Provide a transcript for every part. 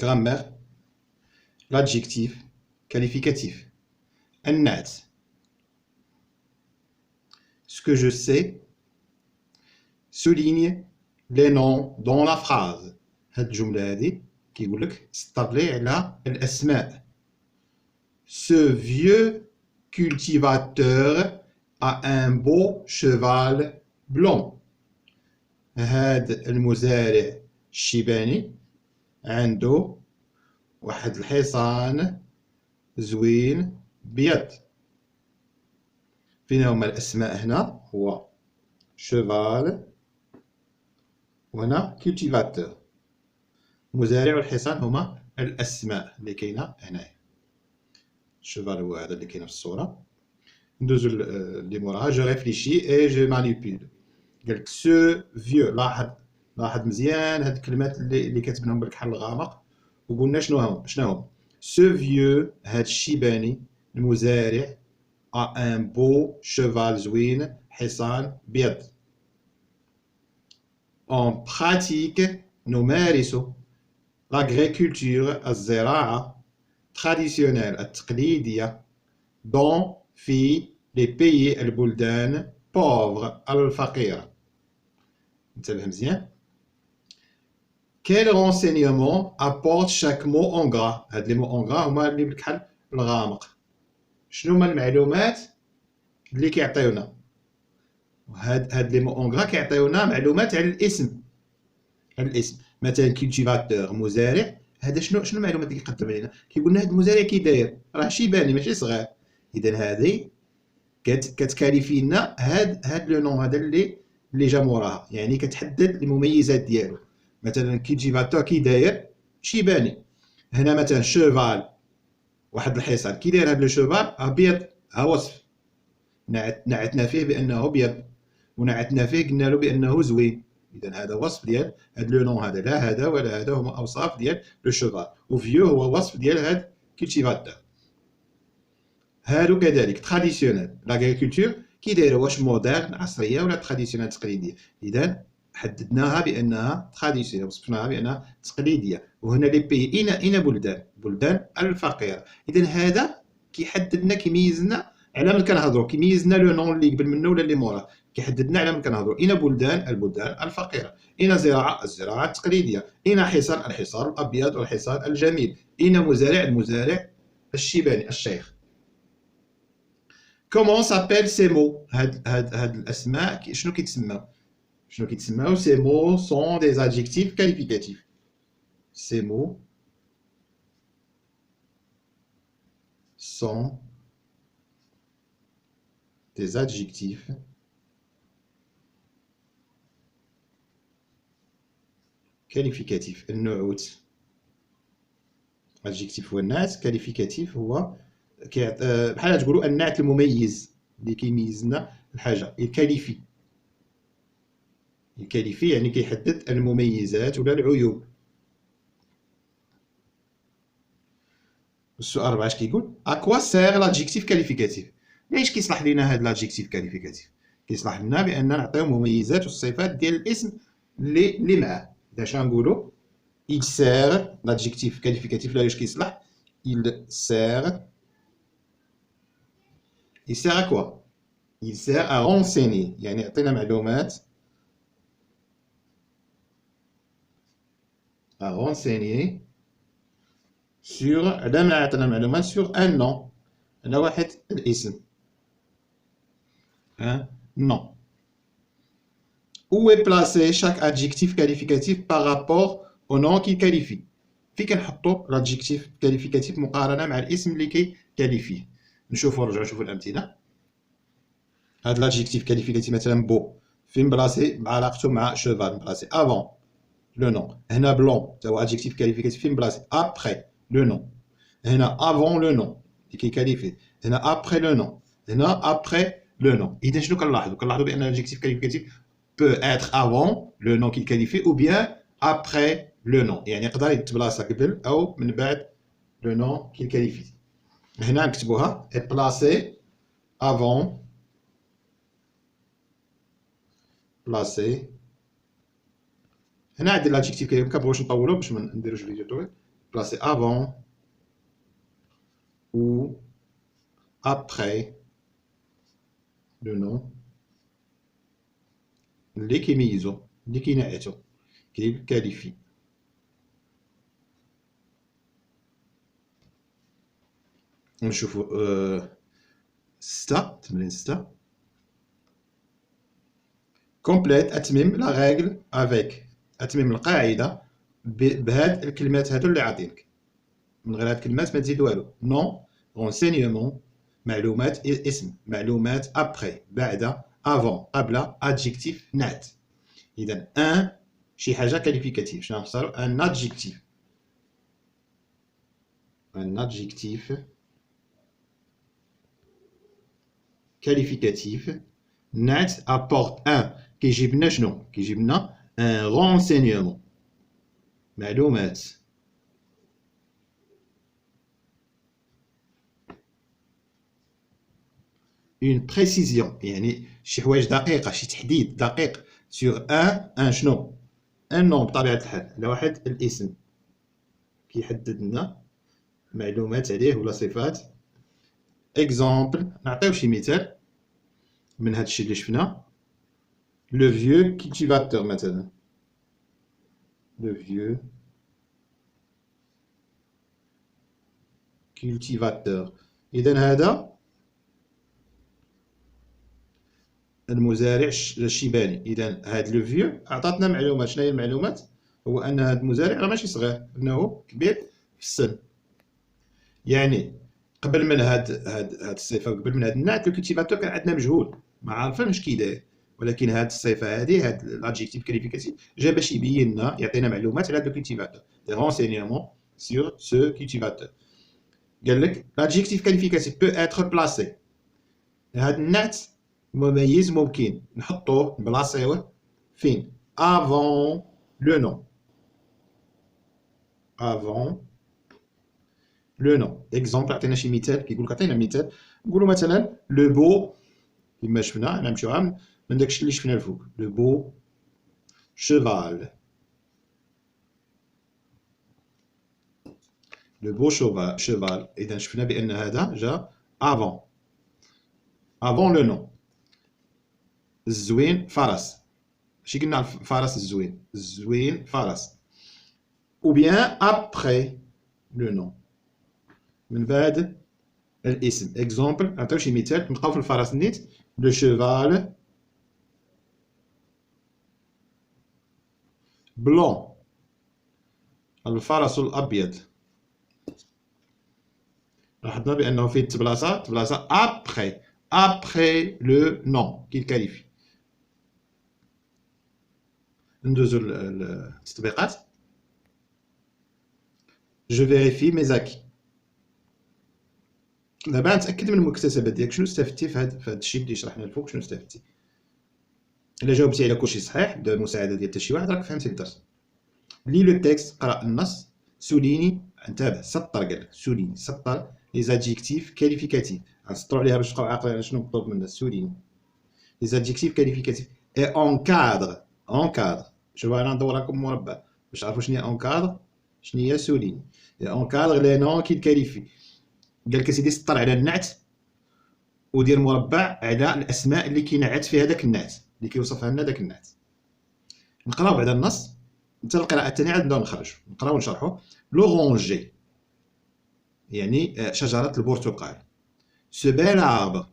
grammaire, l'adjectif qualificatif. النعت. Ce que je sais souligne les noms dans la phrase. هاد الجملة هادي كيقول لك سطر لي على الأسماء. Ce vieux cultivateur a un beau cheval blanc. هاد المزارع الشيباني عنده واحد الحصان زوين بيض. فين هما الأسماء هنا؟ هو شيفال وهنا كولتيفاتور. المزارع والحصان هما الأسماء اللي كاينة هنايا. الشيفال هو هذا اللي كاين في الصورة. ندوزو اللي موراها. جو ريفليشي اي جو مانيبيل. قالك سو فيو. لاحظ مزيان هاد الكلمات اللي كاتبينهم بالكحل الغامق وقلنا شنو هم. سو فيو هاد الشيباني المزارع a un beau cheval زوين حصان بيض. On pratique نمارس l'agriculture الزراعة traditionnelle التقليدية dans في les pays البلدان pauvres الفقيرة. انتبه مزيان. Quel renseignement apporte chaque mot en gras؟ هاد لي مو en gras هما اللي بالكحل الغامق. شنو هما المعلومات اللي كيعطيونا؟ هاد لي مو اون غرا كيعطيونا معلومات على الاسم. مثلا كولتيفاتور مزارع. هذا شنو المعلومات اللي كيقدم لنا؟ كيقول لنا هاد المزارع كي داير راه شيباني ماشي صغير. اذا هذه كتكاليفي لنا هاد لو نون هذا اللي جا موراها، يعني كتحدد المميزات ديالو. مثلا كولتيفاتور كي داير شيباني. هنا مثلا شوفال واحد الحصان كي داير هاد لو شوفال ابيض. ها وصف نعتنا فيه بانه ابيض ونعتنا فيه قلنا له بانه زوين. اذا هذا وصف ديال هاد لو نون هذا. لا هذا ولا هذا هما اوصاف ديال لو شوفال. وفيو هو وصف ديال هاد كولتيفاتور. هادو كذلك تراديسيونيل. لاغريكولتور كي دايره واش مودرن عصريه ولا تراديسيونيل تقليديه. اذا حددناها بانها تراديسيونيل، وصفناها بانها تقليديه. وهنا لي بي اين بلدان الفقيره. اذا هذا كيحددنا كيميزنا على من كنهضروا، كيميزنا لو نون اللي قبل منه ولا اللي موراه، كيحددنا على من كنهضروا. اين البلدان الفقيره. اين الزراعه التقليديه. اين الحصان الابيض والحصان الجميل. اين المزارع الشيباني الشيخ. Comment s'appellent ces mots؟ هاد الأسماء شنو كيتسماو؟ Ces mots sont des adjectifs qualificatifs. Ces mots sont des adjectifs qualificatifs. النعوت. adjectif هو النعت، qualificatif هو بحال تقولوا النعت المميز اللي كيميزنا الحاجه. الكاليفي يعني كيحدد المميزات ولا العيوب. السؤال 4 اش كيقول؟ ا كوا سير لادجيكتيف كاليفيكاتيف. ليش كيصلح لينا هاد لادجيكتيف كاليفيكاتيف؟ كيصلح لنا بان نعطيو مميزات والصفات ديال الاسم اللي معاه. اذا شنو نقولوا؟ il sert l'adjectif qualificatif là كيصلح. il sert à quoi? Il sert à renseigner. يعني يعطينا معلومات. à renseigner sur على يعطينا معلومات sur un nom. على واحد الاسم. un nom. Où est placé chaque adjectif qualificatif par rapport au nom qu'il qualifie؟ فين كنحطوا l'adjectif qualificatif مقارنة مع الاسم اللي كيكاليفيه. نرجعوا نشوفوا الأمثلة. هاد l'adjectif qualificatif مثلا بو فين بلاصي بعلاقته مع cheval بلاصي avant le nom. هنا blanc تا هو adjectif qualificatif فين بلاصي après le nom. هنا avant le nom اللي كيكاليفيه. هنا après le nom. هنا après le nom. إذا شنو كنلاحظوا بأن l'adjectif qualificatif peut être avant le nom qu'il qualifie ou bien après le nom. يعني يقدر يتبلاصا قبل أو من بعد le nom qu'il qualifie. هنا نكتبوها est placé avant placé. هنا عندي l'adjectif كنبغيوش نطولو باش ما نديروش فيديو طويل. placer avant ou après le nom اللي كيميزو اللي كينعتو كيكاليفي. نشوفو 6 تمرين 6. كومبليت أتمم لا ريغل افيك، أتمم القاعدة بهاد الكلمات هادو اللي عاطينك. من غير هاد الكلمات ما تزيد والو. نون، رونسينيومون معلومات، اسم معلومات، ابخي بعد، افون قبل، ادجيكتيف نعت. اذا ان شي حاجه كاليفيكاتيف. شنو نختارو؟ ان ادجيكتيف. ان ادجيكتيف كاليفيكاتيف. نعت ابورت ان كيجيب لنا شنو؟ كيجيب لنا ان رونسينيومون معلومات. اون بريسيزيون يعني شي حوايج دقيقه، شي تحديد دقيق سور ان شنو؟ ان نون بطبيعه الحال على واحد الاسم كيحدد لنا معلومات عليه ولا صفات. اكزومبل، نعطيو شي مثال من هاد الشيء اللي شفنا. لو فيو كولتيفاتور مثلا، لو فيو كولتيفاتور. اذا هذا المزارع الشيباني. اذا هاد لو فيو عطاتنا معلومات. شنو هي المعلومات؟ هو ان هاد المزارع راه ماشي صغير، انه كبير في السن. يعني قبل من هاد الصفه، قبل من هاد النعت، لو كولتيفاتور كان عندنا مجهول ما عارفينش كي داير. ولكن هاد الصفه هادي، هاد لادجيكتيف كاليفيكاتيف، جا باش يبين لنا، يعطينا معلومات على هاد لو كولتيفاتور، دي رونسينيومون سور سو كولتيفاتور. قال لك لادجيكتيف كاليفيكاتيف بو اتر بلاسي. هاد النعت مميز ممكن نحطوه نبلاصيوه فين؟ افون لو نون. افون لو نون. اكزومبل، عطينا شي مثال. كيقول لك عطينا مثال، نقولوا مثلا لو بو كما شفنا. نمشيو من داكشي اللي شفنا الفوق. لو بو شيفال. لو بو شيفال. اذا شفنا بان هذا جا افون لو نون. الزوين فرس. ماشي قلنا الفرس الزوين، الزوين فرس. ou bien après le nom، من بعد الاسم. اكزومبل، نعطيو شي مثال. نبقاو في الفرس نيت. لو شيفال بلون، الفرس الابيض. لاحظنا بانه فيه تبلاصه ابخي لو نون كي كاليفي. ندوزو للتطبيقات. جو فيريفي مي زاكي. دابا نتاكد من المكتسبات ديالك. شنو استفدتي في هذا الشيء اللي شرحنا الفوق؟ شنو استفدتي؟ الا جاوبتي على كلشي صحيح بالمساعده ديال حتى شي واحد، راك فهمتي الدرس. لي لو تيكست، قرا النص. سوليني، انتبه، سطر. قال لك سوليني، سطر لي زادجيكتيف كاليفيكاتيف. غنسطرو عليها باش تبقاو عاقلين على شنو مطلوب منا. سوليني لي زادجيكتيف كاليفيكاتيف اي اونكادر. شوفوا انا ندور لكم مربع باش تعرفوا شنو هي اونكادر، شنو هي سوليني. اونكادر لي نون كي كاليفي. قال لك اسيدي سطر على النعت ودير مربع على الاسماء اللي كينعت فيها داك النعت، اللي كيوصفها لنا داك النعت. نقراو بعد النص حتى القراءه الثانيه عاد نبداو نخرجوا نقراو ونشرحوا. لورونجي يعني شجره البرتقال. سو بيل اربر،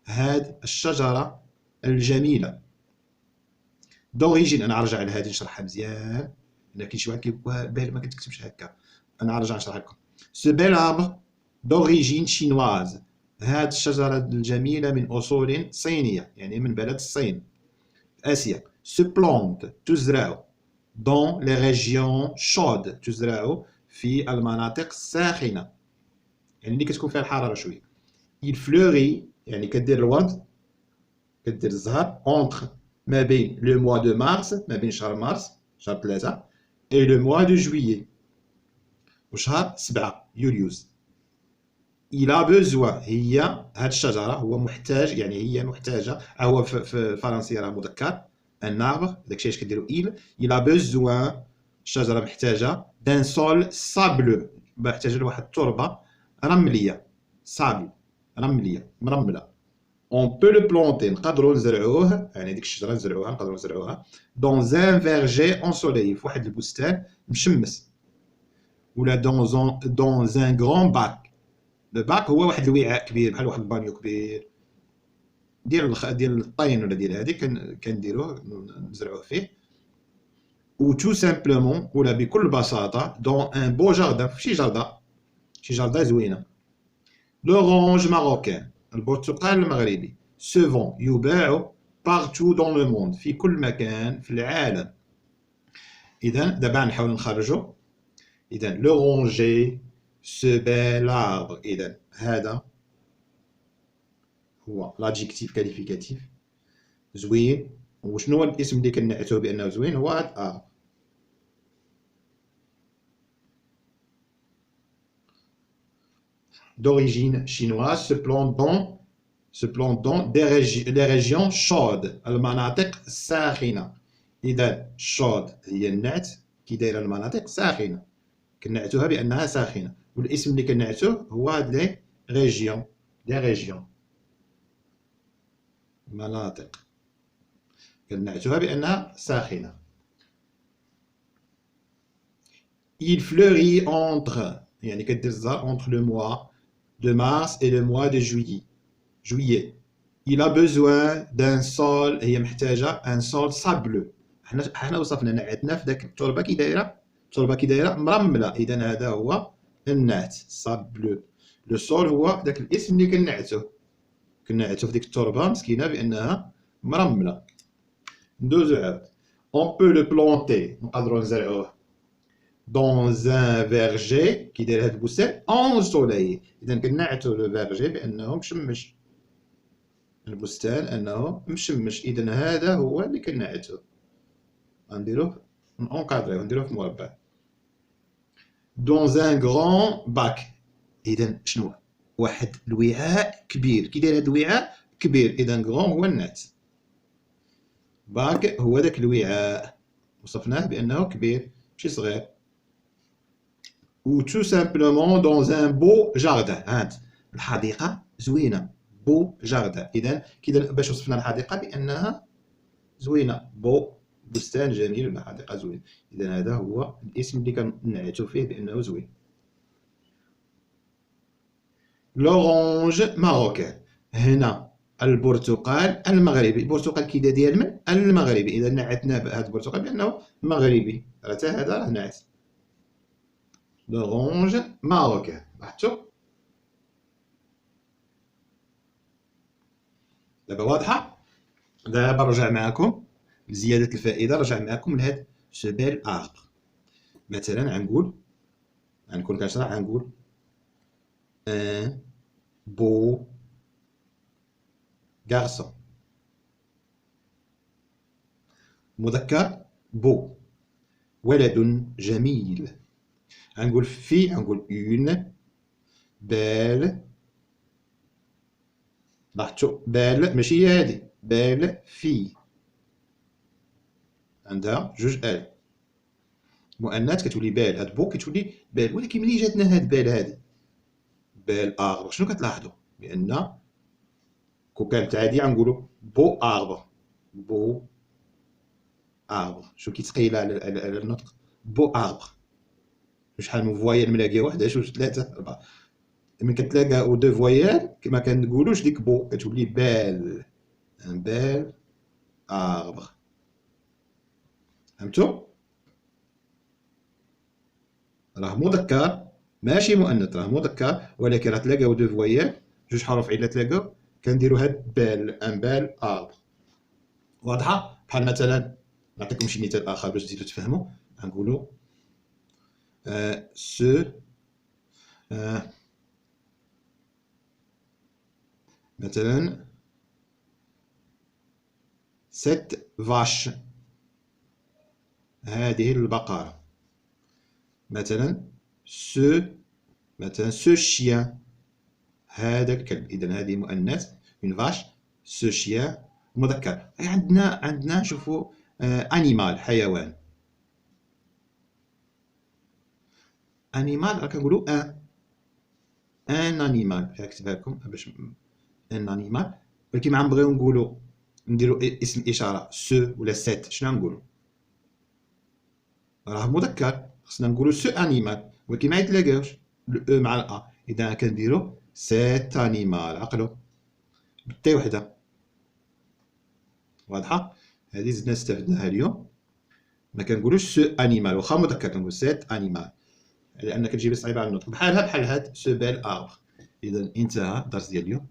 هاد الشجره الجميله. دوريجين، انا نرجع لهادي نشرحها مزيان، الا كاين شي واحد كيقول بال ما كتكتبش هكا. انا نرجع نشرح لكم. سو بيل اربر دوريجين شينواز، هاد الشجره الجميله من اصول صينيه، يعني من بلد الصين اسيا. سو بلونت تزرع دون لي ريجيون شود، تزرع في المناطق الساخنه، يعني اللي كتكون فيها الحراره شويه. il fleurit يعني كدير الورد، كدير الزهر. اونتر ما بين لو موا دو مارس، ما بين شهر مارس شهر 3 اي لو موا دو جويي وشهر 7 يوليوز. il a besoin، هي هاد الشجره، هو محتاج يعني هي محتاجه. هو في الفرنسيه راه مذكر ان arbre، داكشي علاش كديروا il a besoin الشجرة محتاجة دان سول سابلو، محتاجة لواحد التربة رملية، سابل رملية مرملة. اون بو لو بلونتي، نقدروا نزرعوه، يعني ديك الشجرة نزرعوها، نقدروا نزرعوها دون ان فيرجي انسوليي، في واحد البستان مشمس، ولا دون ان غران باك. لو باك هو واحد الوعاء كبير بحال واحد البانيو كبير ديال الطين ولا ديال هادي، كنديروه نزرعوه فيه. و تو سامبلومون ولا بكل بساطة دون ان بو جاردان، في شي جاردان زوينة. لورانج ماروكان، البرتقال المغربي، سو فون يباع بارتو دون لو موند، في كل مكان في العالم. إذا دابا نحاول نخرجو. إذا لورانجي سو بيل اربر، إذا هذا هو لادجيكتيف كاليفيكاتيف زوين. وشنو هو الاسم اللي كنعتو بأنه زوين؟ هو هاد اربر. d'origine chinoise se plante dans des régions chaudes، المناطق الساخنة. إذا شود هي النعت كي دايرة المناطق ساخنة، كنعتوها بأنها ساخنة، والاسم اللي كنعتوه هو هاد لي ريجيون مناطق كنعتوها بأنها ساخنة. il fleurit entre، يعني كدير الزهر entre le mois de mars et le mois de juillet. Il a besoin d'un sol، هي محتاجة un sol sableux. حنا وصفنا نعتنا في داك التربة كي دايرة مرملة، إذا هذا هو النعت sableux. لو سول هو داك الاسم اللي كنعتو في ديك التربة مسكينة بأنها مرملة. ندوزو عاود on peut le planter، نقدرو نزرعوه dans un verger كي داير هاد البستان ensoleillé. إذا كنعتو لو فيرجي بأنه مشمش، البستان أنه مشمش، إذا هذا هو اللي كنعتو. غنديروه نونكادريوه، نديروه في مربع. dans un grand bac، إذا شنو؟ واحد الوعاء كبير، كي داير هاد الوعاء كبير، إذا غرون هو النعت، باك هو داك الوعاء وصفناه بأنه كبير ماشي صغير. ou tout simplement dans un beau jardin، هانت الحديقة زوينة، beau jardin. إذا كذا باش وصفنا الحديقة بأنها زوينة، beau بستان جميل ولا حديقة زوينة، إذا هذا هو الاسم اللي كنعتو فيه بأنه زوين. لورانج ماروكان، هنا البرتقال المغربي، البرتقال كي ديال من؟ المغربي، إذا نعتنا بهذا البرتقال بأنه مغربي، حتى هذا راه نعت. لورانج ماروكان، لاحظتوا؟ دابا واضحة؟ دابا رجع معكم لزيادة الفائدة، رجع معكم لهاد سو بيل اربر. مثلا غنكون كنشرح، غنقول ان بو غارسون، مذكر بو، ولد جميل. غنقول غنقول اون بيل، لاحظتوا بيل ماشي هي هادي، بيل في عندها جوج ال مؤنث كتولي بال، هاد بو كتولي بال. ولكن ملي جاتنا هاد بال هادي بال اربر، شنو كتلاحظوا؟ بان كون كانت عاديه غنقولوا بو اربر، بو اربر. شو كيتقيل على النطق بو اربر. شحال من فوايال ملاقيه؟ واحد جوج ثلاثه اربعه. ملي كتلاقى او دو فوايال ما كنقولوش ديك بو، كتولي بال، ان بال اربر. فهمتوا؟ راه مذكر ماشي مؤنث، راه مذكر، ولكن راه تلاقاو دو فوايال جوج حروف علا تلاقاو كنديرو هاد بال، ان بال اربر. واضحه؟ بحال مثلا نعطيكم شي مثال اخر باش تزيدو تفهموا. غنقولوا سو مثلا ست فاش، هذه البقرة. مثلا سو شيان، هذا الكلب. إذا هذه مؤنث اون فاش، سو شيان مذكر. عندنا شوفوا انيمال، حيوان. انيمال راه كنقولوا ان انيمال. كنكتبها لكم باش ان انيمال. ولكن مع نبغيو نقولوا نديروا اسم اشاره سو ولا سيت، شنو نقولوا؟ راه مذكر، خصنا نقولوا سو انيمال، ولكن ما يتلاقاوش الاو مع الا. اذا كنديروا سيت انيمال، عقلوا بالتي وحده. واضحه؟ هذه زدنا استفدناها اليوم. ما كنقولوش سو انيمال، واخا مذكر كنقول سيت انيمال، لان كتجيب صعيبه على النطق، بحال هاد سو بيل اربر. اذا انتهى الدرس ديال اليوم.